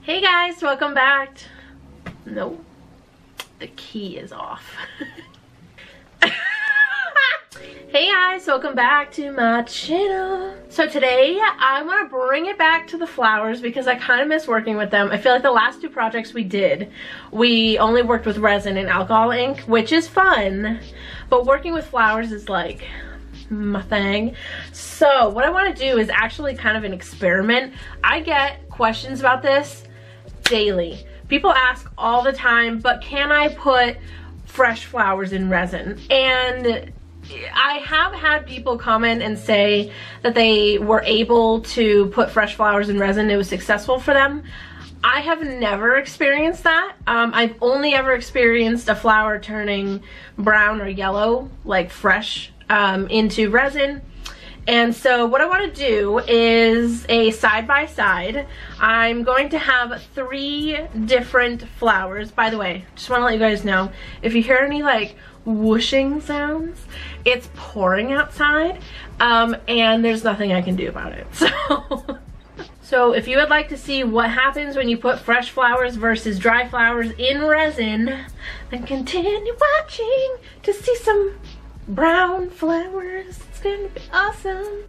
Hey guys, welcome back. No, the key is off. Hey guys, welcome back to my channel. So today I want to bring it back to the flowers because I kind of miss working with them. I feel like the last two projects we did, we only worked with resin and alcohol ink, which is fun, but working with flowers is like my thing. So what I want to do is actually kind of an experiment. I get questions about this daily. People ask all the time, but can I put fresh flowers in resin? And I have had people comment and say that they were able to put fresh flowers in resin. It was successful for them. I have never experienced that. I've only ever experienced a flower turning brown or yellow, like fresh, into resin. And so what I want to do is a side-by-side. I'm going to have 3 different flowers. By the way, just want to let you guys know, if you hear any like whooshing sounds, it's pouring outside, and there's nothing I can do about it. So if you would like to see what happens when you put fresh flowers versus dry flowers in resin, then continue watching to see some brown flowers. It's gonna be awesome.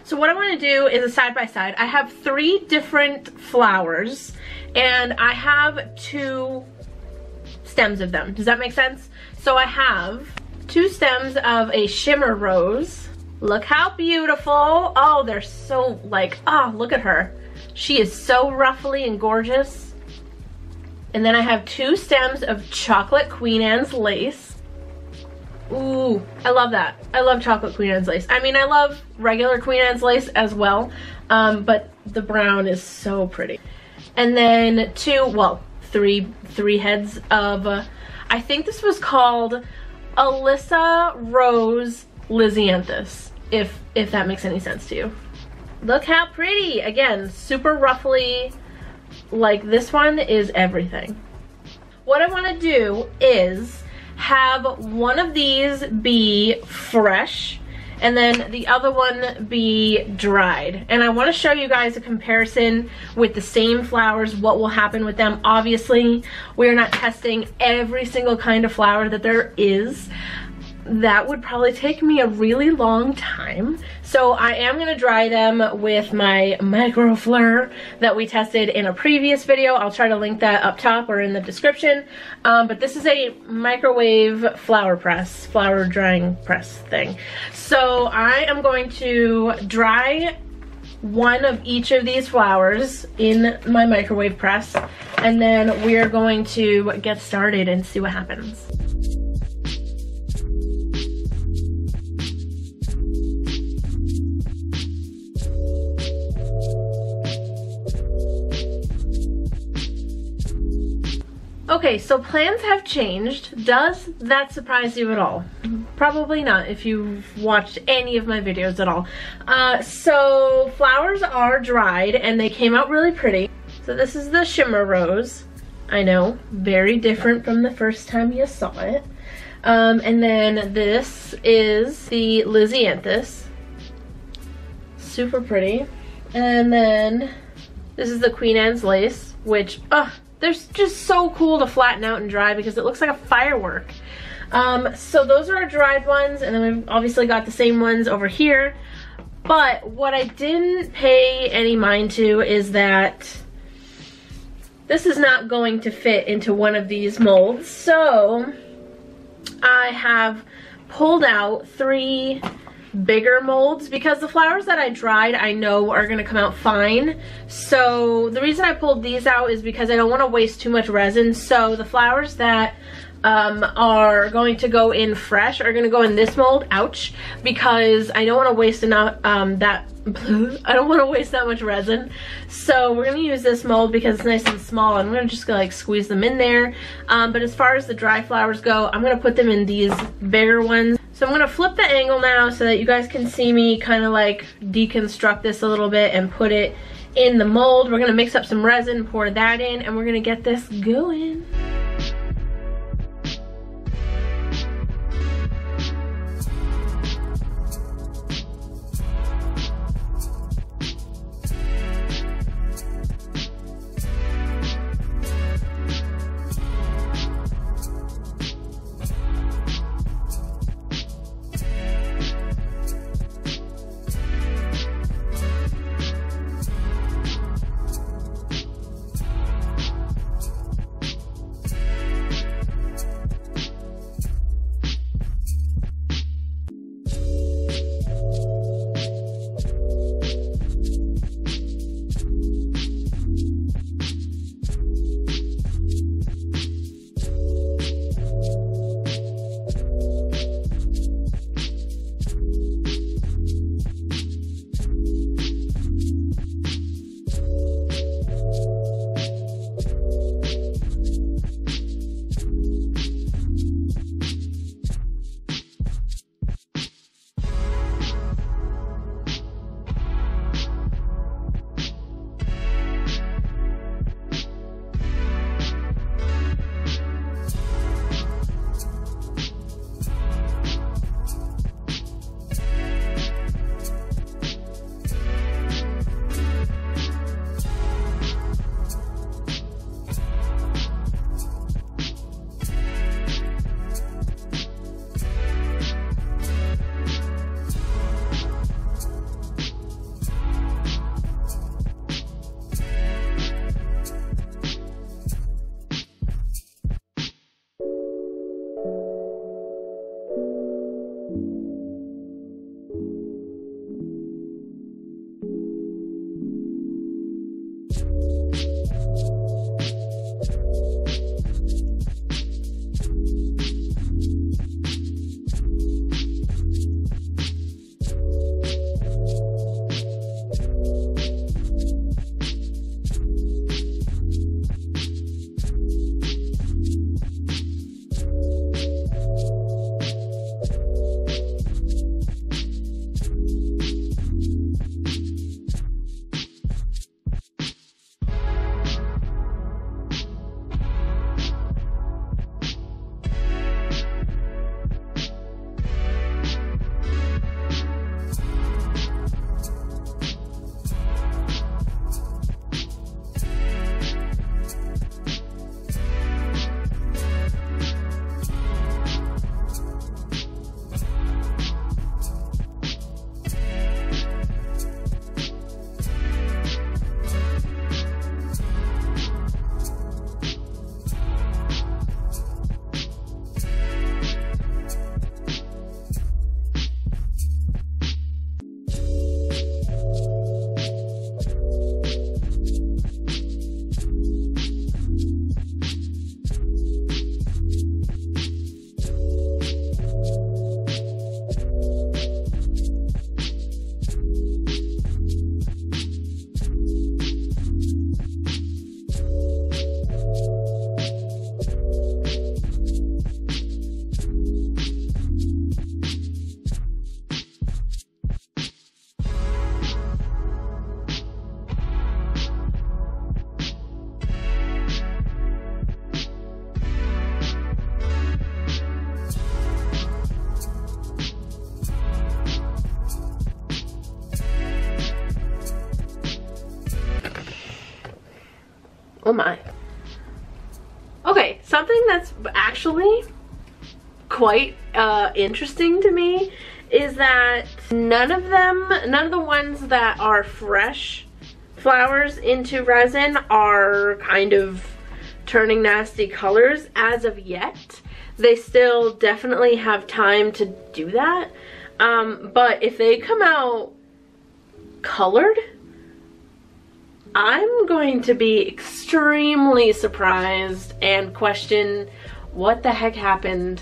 So what I want to do is a side-by-side. I have 3 different flowers and I have 2 stems of them. Does that make sense? So I have 2 stems of a shimmer rose. Look how beautiful. Oh, they're so like, oh, look at her. She is so ruffly and gorgeous. And then I have 2 stems of chocolate Queen Anne's lace. Ooh, I love that. I love chocolate Queen Anne's lace. I mean, I love regular Queen Anne's lace as well, but the brown is so pretty. And then 3 heads of, I think this was called Alyssa Rose Lysianthus, if that makes any sense to you. Look how pretty. Again, super ruffly. Like, this one is everything. What I want to do is have one of these be fresh and then the other one be dried. And I want to show you guys a comparison with the same flowers, what will happen with them. Obviously, we're not testing every single kind of flower that there is. That would probably take me a really long time. So I am going to dry them with my microfleur that we tested in a previous video. I'll try to link that up top or in the description. But this is a microwave flower drying press thing. So I am going to dry one of each of these flowers in my microwave press, and then we're going to get started and see what happens. Okay, so plans have changed. Does that surprise you at all? Probably not if you've watched any of my videos at all. So flowers are dried and they came out really pretty. So this is the shimmer rose. I know, very different from the first time you saw it. And then this is the Lysianthus. Super pretty. And then this is the Queen Anne's lace, which, they're just so cool to flatten out and dry because it looks like a firework. So those are our dried ones, and then we've obviously got the same ones over here. But what I didn't pay any mind to is that this is not going to fit into one of these molds. So I have pulled out 3 bigger molds because the flowers that I dried I know are gonna come out fine. So the reason I pulled these out is because I don't want to waste too much resin. So the flowers that are going to go in fresh are going to go in this mold, ouch, because I don't want to waste enough I don't want to waste that much resin. So we're going to use this mold because it's nice and small, and I'm going to just like squeeze them in there. But as far as the dry flowers go, I'm going to put them in these bigger ones. So I'm going to flip the angle now so that you guys can see me kind of like deconstruct this a little bit and put it in the mold. We're going to mix up some resin, pour that in, and we're going to get this going. Oh my. Okay, something that's actually quite interesting to me is that none of the ones that are fresh flowers into resin are kind of turning nasty colors as of yet. They still definitely have time to do that. But if they come out colored, I'm going to be extremely surprised and question what the heck happened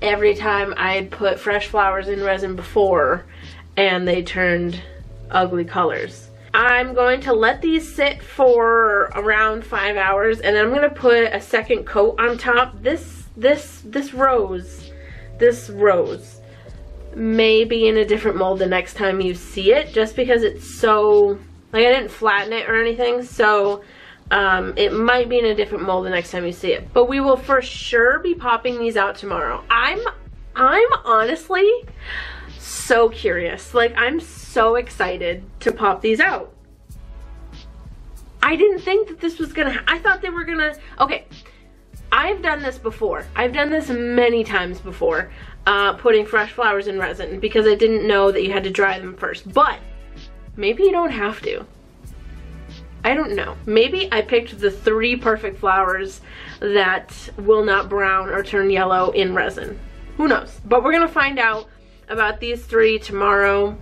every time I'd put fresh flowers in resin before and they turned ugly colors. I'm going to let these sit for around 5 hours and then I'm going to put a second coat on top. This rose may be in a different mold the next time you see it, just because it's so, like, I didn't flatten it or anything, so it might be in a different mold the next time you see it. But we will for sure be popping these out tomorrow. I'm honestly so curious. Like, I'm so excited to pop these out. I didn't think that this was gonna, I thought they were gonna, okay, I've done this before. I've done this many times before. Putting fresh flowers in resin, because I didn't know that you had to dry them first. But maybe you don't have to. I don't know. Maybe I picked the 3 perfect flowers that will not brown or turn yellow in resin. Who knows? But we're gonna find out about these 3 tomorrow,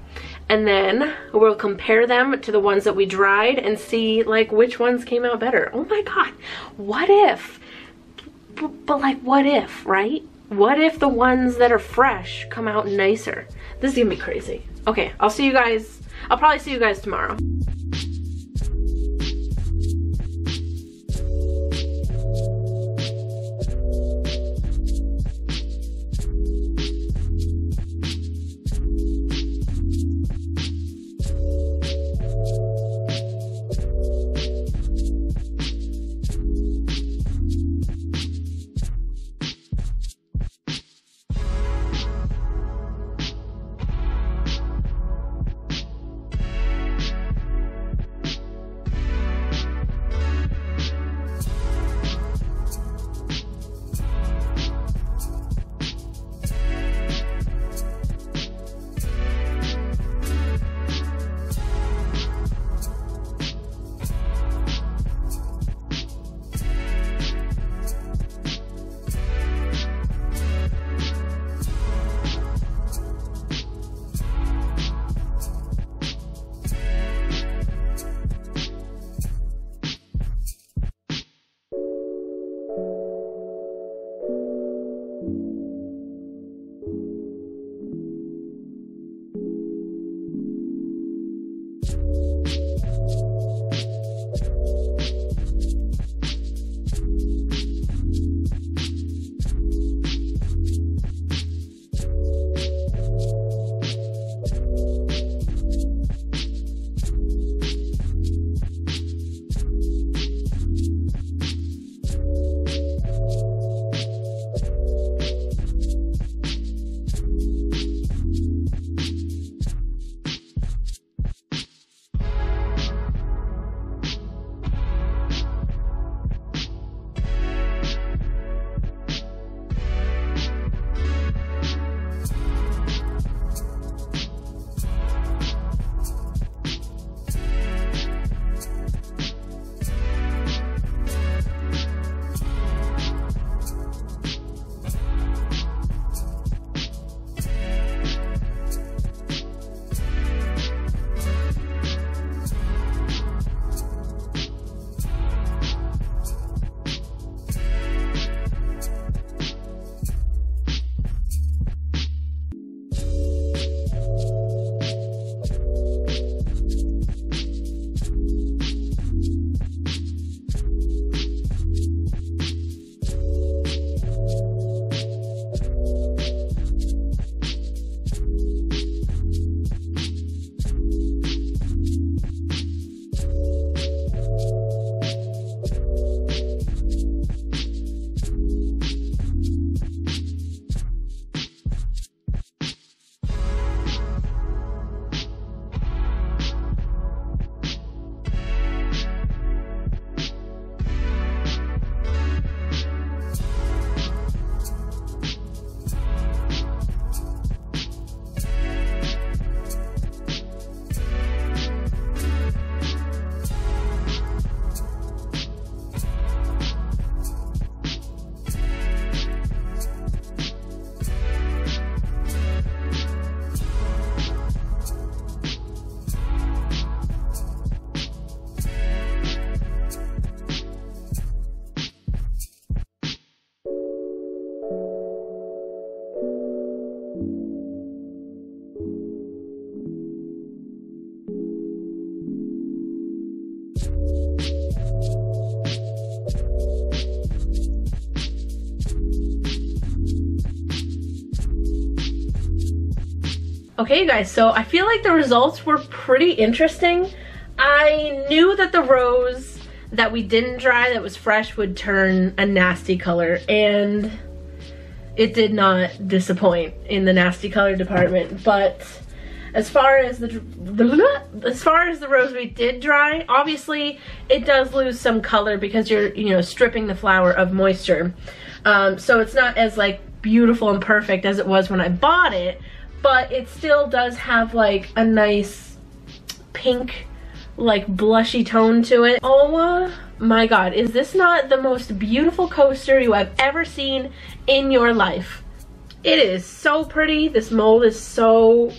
and then we'll compare them to the ones that we dried and see like which ones came out better. Oh my god, what if? But like, what if, right? What if the ones that are fresh come out nicer? This is gonna be crazy. Okay, I'll see you guys. I'll probably see you guys tomorrow. Okay, you guys, so I feel like the results were pretty interesting. I knew that the rose that we didn't dry, that was fresh, would turn a nasty color, and it did not disappoint in the nasty color department. But as far as the rose we did dry, obviously it does lose some color because you're, you know, stripping the flower of moisture. So it's not as like beautiful and perfect as it was when I bought it, but it still does have like a nice pink, like blushy tone to it. Oh my god, is this not the most beautiful coaster you have ever seen in your life? It is so pretty. This mold is so,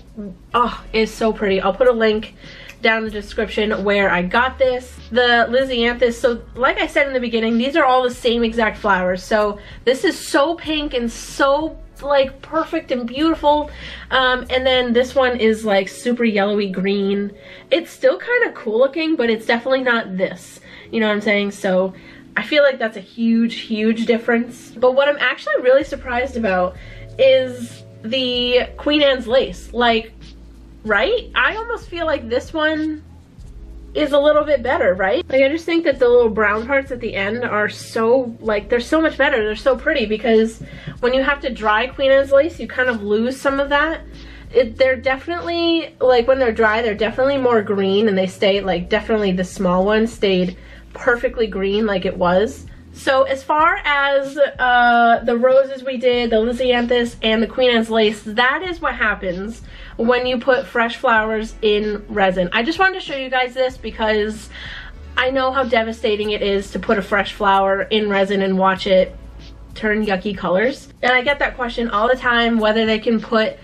is so pretty. I'll put a link down in the description where I got this. The Lisianthus, so like I said in the beginning, these are all the same exact flowers. So this is so pink and so like perfect and beautiful. And then this one is like super yellowy green. It's still kind of cool looking, but it's definitely not this. You know what I'm saying? So I feel like that's a huge, huge difference. But what I'm actually really surprised about is the Queen Anne's lace. Like, right? I almost feel like this one is a little bit better, right? Like, I just think that the little brown parts at the end are so, like, they're so much better. They're so pretty because when you have to dry Queen Anne's lace, you kind of lose some of that. They're definitely, like, when they're dry, they're definitely more green, and they stay, like, definitely the small one stayed perfectly green like it was. So as far as the roses we did, the Lisianthus, and the Queen Anne's lace, that is what happens when you put fresh flowers in resin. I just wanted to show you guys this because I know how devastating it is to put a fresh flower in resin and watch it turn yucky colors. And I get that question all the time, whether they can put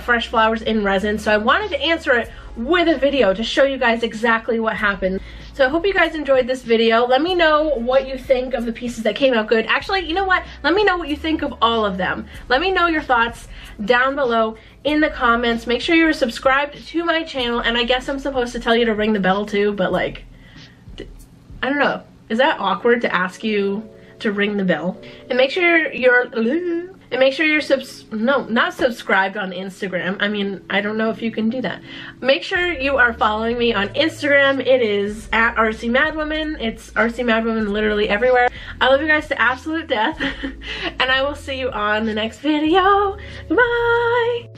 fresh flowers in resin. So I wanted to answer it with a video to show you guys exactly what happened. So I hope you guys enjoyed this video. Let me know what you think of the pieces that came out good. Actually, you know what? Let me know what you think of all of them. Let me know your thoughts down below in the comments. Make sure you're subscribed to my channel, and I guess I'm supposed to tell you to ring the bell too, but like, I don't know. Is that awkward to ask you to ring the bell? And make sure you're not subscribed on Instagram. I mean, I don't know if you can do that. Make sure you are following me on Instagram. It is at Artsymadwoman. It's Artsymadwoman literally everywhere. I love you guys to absolute death. And I will see you on the next video. Bye!